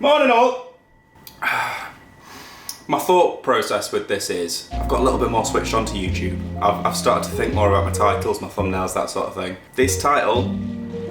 Morning all! My thought process with this is, I've got a little bit more switched on to YouTube. I've started to think more about my titles, my thumbnails, that sort of thing. This title,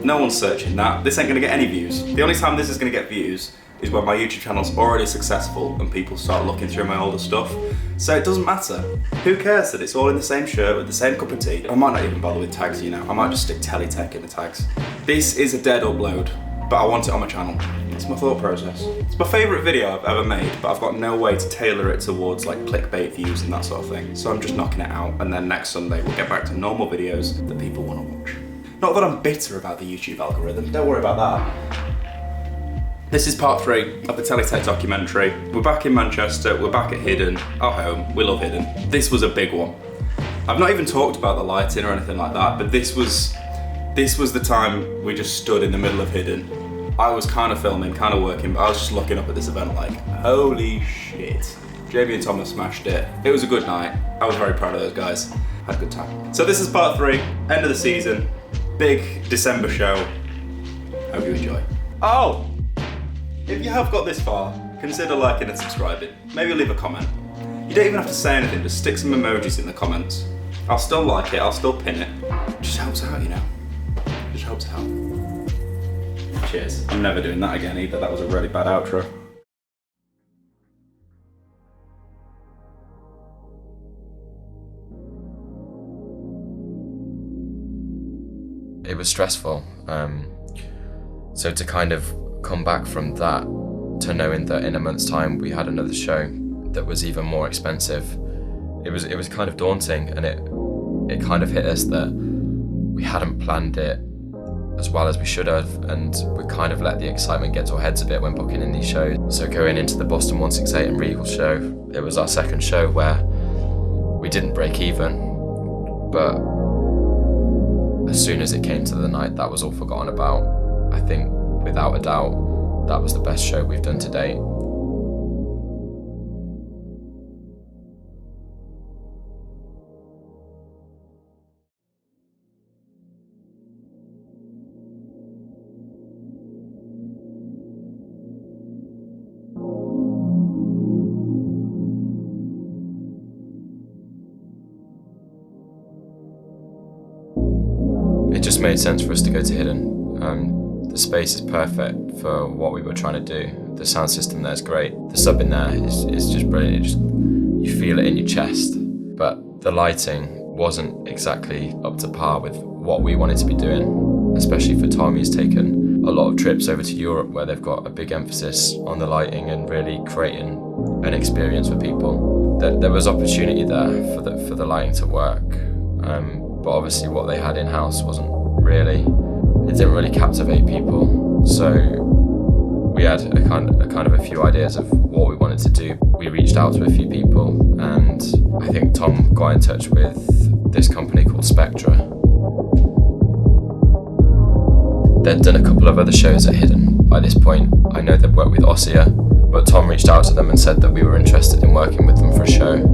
no one's searching that. This ain't gonna get any views. The only time this is gonna get views is when my YouTube channel's already successful and people start looking through my older stuff. So it doesn't matter. Who cares that it's all in the same shirt with the same cup of tea? I might not even bother with tags, you know. I might just stick Teletech in the tags. This is a dead upload, but I want it on my channel. It's my thought process. It's my favourite video I've ever made, but I've got no way to tailor it towards like clickbait views and that sort of thing. So I'm just knocking it out, and then next Sunday we'll get back to normal videos that people want to watch. Not that I'm bitter about the YouTube algorithm, don't worry about that. This is part 3 of the Teletech documentary. We're back in Manchester, we're back at Hidden, our home. We love Hidden. This was a big one. I've not even talked about the lighting or anything like that, but this was the time we just stood in the middle of Hidden. I was kind of filming, kind of working, but I was just looking up at this event like, holy shit. Jamie and Thomas smashed it. It was a good night. I was very proud of those guys. Had a good time. So this is part 3, end of the season, big December show. Hope you enjoy. Oh! If you have got this far, consider liking and subscribing. Maybe leave a comment. You don't even have to say anything, just stick some emojis in the comments. I'll still like it, I'll still pin it. It just helps out, you know. It just helps out. Cheers. I'm never doing that again either, that was a really bad outro. It was stressful. So to kind of come back from that to knowing that in a month's time we had another show that was even more expensive, it was kind of daunting, and it kind of hit us that we hadn't planned it as well as we should have, and we kind of let the excitement get to our heads a bit when booking in these shows. So going into the Boston 168 and Regal show, it was our second show where we didn't break even, but as soon as it came to the night, that was all forgotten about. I think without a doubt, that was the best show we've done to date. It just made sense for us to go to Hidden. The space is perfect for what we were trying to do. The sound system there is great. The sub in there is just brilliant. You feel it in your chest. But the lighting wasn't exactly up to par with what we wanted to be doing, especially for Tom. He's taken a lot of trips over to Europe where they've got a big emphasis on the lighting and really creating an experience for people. There was opportunity there for the lighting to work, but obviously what they had in-house it didn't really captivate people. So we had a kind of a few ideas of what we wanted to do. We reached out to a few people, and I think Tom got in touch with this company called SPEKTRA. They'd done a couple of other shows at Hidden by this point. I know they'd worked with Ossia, but Tom reached out to them and said that we were interested in working with them for a show.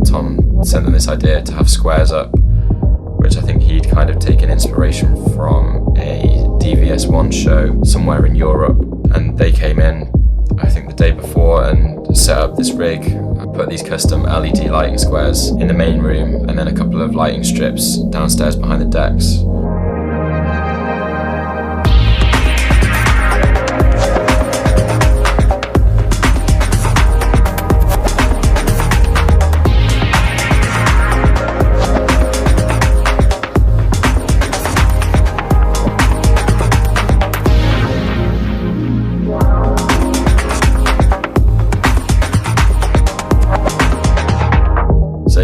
Tom sent them this idea to have squares up, which I think he'd kind of taken inspiration from a DVS1 show somewhere in Europe, and they came in, I think the day before, and set up this rig, put these custom LED lighting squares in the main room, and then a couple of lighting strips downstairs behind the decks.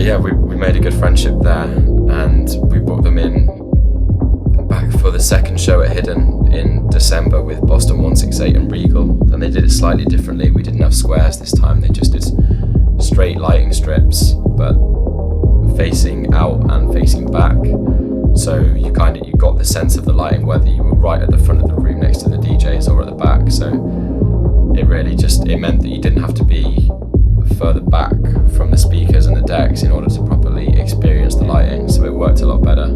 Yeah, we made a good friendship there, and we brought them in back for the second show at Hidden in December with Boston 168 and Regal, and they did it slightly differently. We didn't have squares this time, they just did straight lighting strips, but facing out and facing back. So you got the sense of the lighting whether you were right at the front of the room next to the DJs or at the back. So it meant that you didn't have to be further back from the speakers and the decks in order to properly experience the lighting, so it worked a lot better.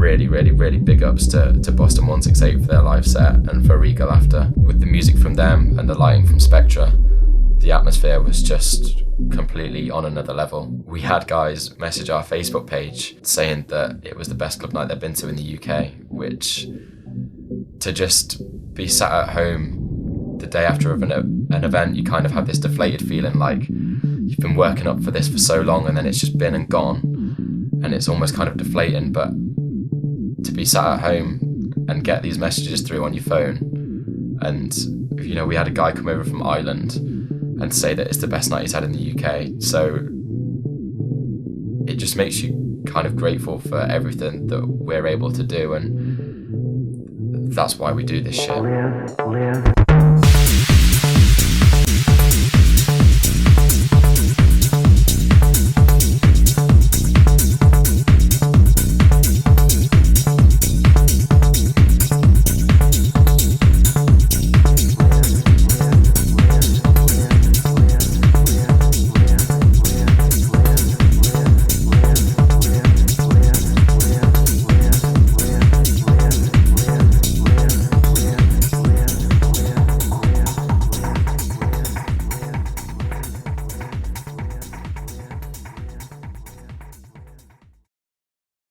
really, really, really big ups to Boston 168 for their live set and for Regal after. With the music from them and the lighting from SPEKTRA, the atmosphere was just completely on another level. We had guys message our Facebook page saying that it was the best club night they've been to in the UK, which, to just be sat at home the day after an event, you kind of have this deflated feeling like you've been working up for this for so long and then it's just been and gone, and it's almost kind of deflating. But to be sat at home and get these messages through on your phone, and you know, we had a guy come over from Ireland and say that it's the best night he's had in the UK, so it just makes you kind of grateful for everything that we're able to do, and that's why we do this shit.